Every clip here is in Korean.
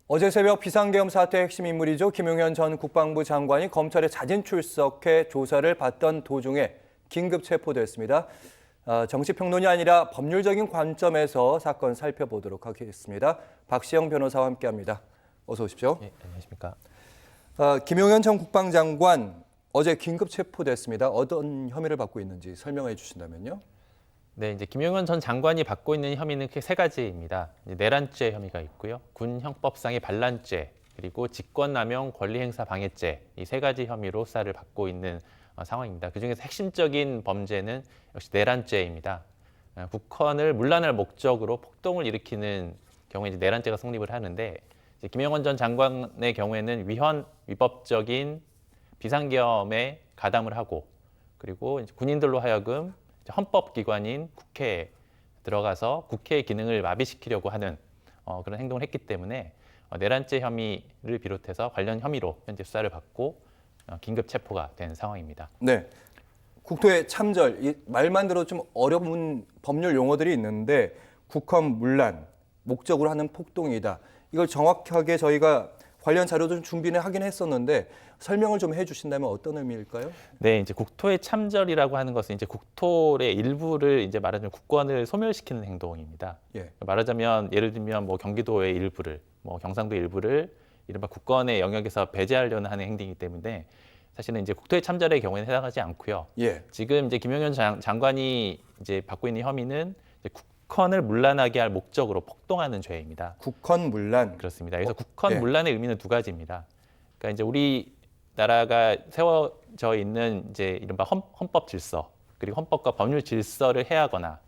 어제 새벽 비상계엄 사태의 핵심 인물이죠. 김용현 전 국방부 장관이 검찰에 자진 출석해 조사를 받던 도중에 긴급 체포됐습니다. 정치평론이 아니라 법률적인 관점에서 사건 살펴보도록 하겠습니다. 박시영 변호사와 함께합니다. 어서 오십시오. 네, 안녕하십니까. 김용현 전 국방장관 어제 긴급 체포됐습니다. 어떤 혐의를 받고 있는지 설명해 주신다면요. 네, 이제 김용현 전 장관이 받고 있는 혐의는 크게 세 가지입니다. 내란죄 혐의가 있고요, 군 형법상의 반란죄, 그리고 직권남용 권리행사 방해죄, 이 세 가지 혐의로 수사를 받고 있는 상황입니다. 그중에서 핵심적인 범죄는 역시 내란죄입니다. 국헌을 문란할 목적으로 폭동을 일으키는 경우에 이제 내란죄가 성립을 하는데, 이제 김용현 전 장관의 경우에는 위헌 위법적인 비상계엄에 가담을 하고, 그리고 이제 군인들로 하여금 헌법기관인 국회에 들어가서 국회의 기능을 마비시키려고 하는 그런 행동을 했기 때문에 내란죄 혐의를 비롯해서 관련 혐의로 현재 수사를 받고 긴급 체포가 된 상황입니다. 네, 국토의 참절, 이 말만 들어도 좀 어려운 법률 용어들이 있는데 국헌 문란, 목적으로 하는 폭동이다. 이걸 정확하게 저희가 관련 자료도 좀 준비는 하긴 했었는데 설명을 좀 해주신다면 어떤 의미일까요? 네, 이제 국토의 참절이라고 하는 것은 이제 국토의 일부를 이제 말하자면 국권을 소멸시키는 행동입니다. 예. 말하자면 예를 들면 뭐 경기도의 일부를, 뭐 경상도 일부를 이른바 국권의 영역에서 배제하려는 하는 행동이기 때문에 사실은 이제 국토의 참절의 경우에는 해당하지 않고요. 예. 지금 이제 김용현 장관이 이제 받고 있는 혐의는 이제 국헌을 문란하게 할 목적으로 폭동하는 죄입니다. 국헌 문란. 그렇습니다. 그래서 국헌 예. 문란의 의미는 두 가지입니다. 그러니까 이제 우리나라가 세워져 있는 이제 이른바 헌법 질서, 그리고 헌법과 법률 질서를 해하거나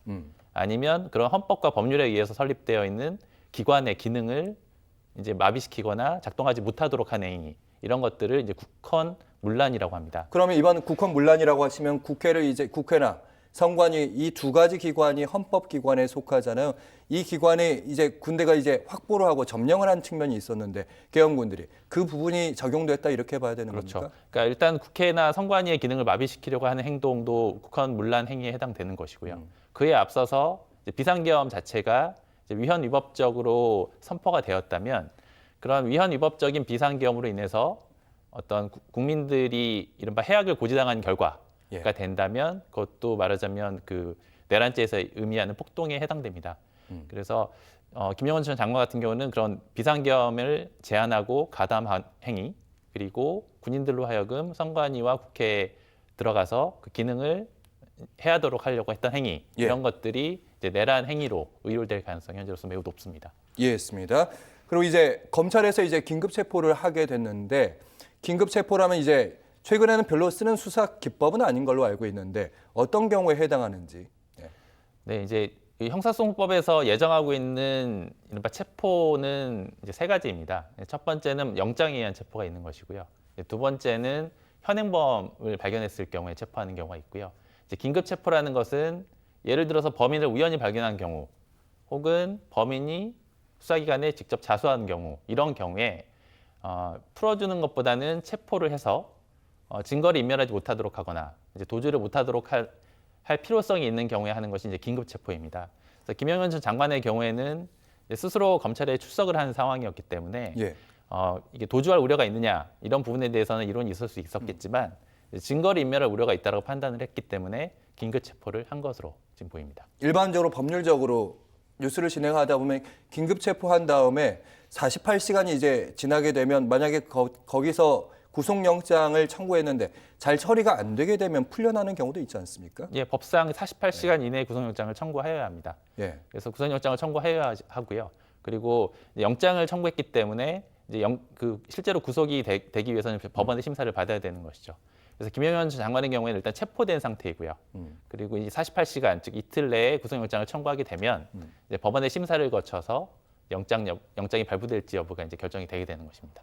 아니면 그런 헌법과 법률에 의해서 설립되어 있는 기관의 기능을 이제 마비시키거나 작동하지 못하도록 하는 행위, 이런 것들을 이제 국헌 문란이라고 합니다. 그러면 이번 국헌 문란이라고 하시면 국회를 이제 국회나 선관위 이 두 가지 기관이 헌법기관에 속하잖아요. 이 기관이 이제 군대가 이제 확보를 하고 점령을 한 측면이 있었는데 계엄군들이 그 부분이 적용됐다 이렇게 봐야 되는 그렇죠. 겁니까? 그러니까 일단 국회나 선관위의 기능을 마비시키려고 하는 행동도 국헌 문란 행위에 해당되는 것이고요. 그에 앞서서 이제 비상계엄 자체가 이제 위헌 위법적으로 선포가 되었다면 그런 위헌 위법적인 비상계엄으로 인해서 어떤 국민들이 이른바 해악을 고지당한 결과가 된다면 그것도 말하자면 그 내란죄에서 의미하는 폭동에 해당됩니다. 그래서 김용현 전 장관 같은 경우는 그런 비상계엄을 제한하고 가담한 행위, 그리고 군인들로 하여금 선관위와 국회에 들어가서 그 기능을 해하도록 하려고 했던 행위, 이런 것들이 이제 내란 행위로 의율될 가능성이 현재로서 매우 높습니다. 이해했습니다. 그리고 이제 검찰에서 이제 긴급 체포를 하게 됐는데 긴급 체포라면 이제 최근에는 별로 쓰는 수사 기법은 아닌 걸로 알고 있는데 어떤 경우에 해당하는지. 네, 이제 이 형사소송법에서 예정하고 있는 이른바 체포는 이제 세 가지입니다. 첫 번째는 영장에 의한 체포가 있는 것이고요. 두 번째는 현행범을 발견했을 경우에 체포하는 경우가 있고요. 이제 긴급 체포라는 것은 예를 들어서 범인을 우연히 발견한 경우, 혹은 범인이 수사기관에 직접 자수하는 경우, 이런 경우에 풀어주는 것보다는 체포를 해서 증거를 인멸하지 못하도록 하거나 이제 도주를 못하도록 할 필요성이 있는 경우에 하는 것이 이제 긴급 체포입니다. 그래서 김용현 전 장관의 경우에는 스스로 검찰에 출석을 하는 상황이었기 때문에 이게 도주할 우려가 있느냐, 이런 부분에 대해서는 이론이 있을 수 있었겠지만 증거를 인멸할 우려가 있다고 판단을 했기 때문에 긴급 체포를 한 것으로 지금 보입니다. 일반적으로 법률적으로 뉴스를 진행하다 보면 긴급 체포한 다음에 48시간이 이제 지나게 되면 만약에 거기서 구속영장을 청구했는데 잘 처리가 안 되게 되면 풀려나는 경우도 있지 않습니까? 예, 법상 48시간 이내에 구속영장을 청구하여야 합니다. 그래서 구속영장을 청구해야 하고요. 그리고 영장을 청구했기 때문에 이제 실제로 구속이 되기 위해서는 법원의 심사를 받아야 되는 것이죠. 그래서 김용현 장관의 경우에는 일단 체포된 상태이고요. 그리고 이 48시간, 즉 이틀 내에 구속영장을 청구하게 되면 이제 법원의 심사를 거쳐서 영장이 발부될지 여부가 이제 결정이 되게 되는 것입니다.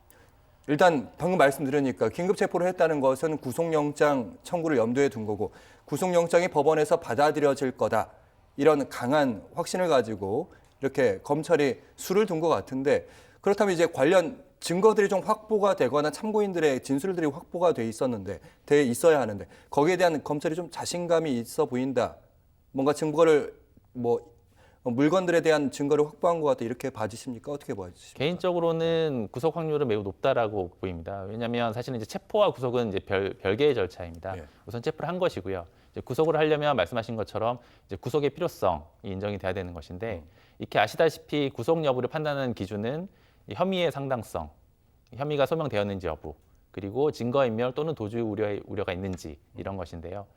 일단 방금 말씀드리니까 긴급 체포를 했다는 것은 구속영장 청구를 염두에 둔 거고 구속영장이 법원에서 받아들여질 거다. 이런 강한 확신을 가지고 이렇게 검찰이 수를 둔 것 같은데 그렇다면 이제 관련 증거들이 좀 확보가 되거나 참고인들의 진술들이 확보가 돼 있어야 하는데 거기에 대한 검찰이 좀 자신감이 있어 보인다. 뭔가 증거를 물건들에 대한 증거를 확보한 것 같다 이렇게 봐주십니까? 어떻게 봐주십니까? 개인적으로는 구속 확률은 매우 높다라고 보입니다. 왜냐하면 사실은 이제 체포와 구속은 이제 별개의 절차입니다. 예. 우선 체포를 한 것이고요. 이제 구속을 하려면 말씀하신 것처럼 이제 구속의 필요성이 인정이 돼야 되는 것인데 이렇게 아시다시피 구속 여부를 판단하는 기준은 이 혐의의 상당성, 혐의가 소명되었는지 여부, 그리고 증거인멸 또는 도주 우려가 있는지 이런 것인데요.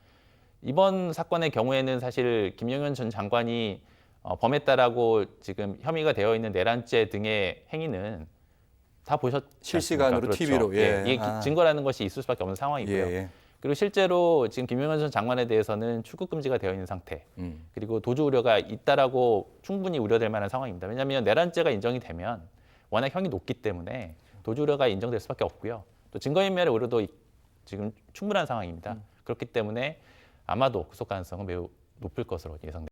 이번 사건의 경우에는 사실 김용현 전 장관이 범했다라고 지금 혐의가 되어 있는 내란죄 등의 행위는 다 보셨지 실시간으로 않습니까? TV로. 예. 이게 증거라는 것이 있을 수밖에 없는 예, 상황이고요. 예. 그리고 실제로 지금 김용현 전 장관에 대해서는 출국 금지가 되어 있는 상태. 그리고 도주 우려가 있다라고 충분히 우려될 만한 상황입니다. 왜냐하면 내란죄가 인정이 되면 워낙 형이 높기 때문에 도주 우려가 인정될 수밖에 없고요. 또 증거인멸의 우려도 지금 충분한 상황입니다. 그렇기 때문에 아마도 구속 가능성은 매우 높을 것으로 예상됩니다.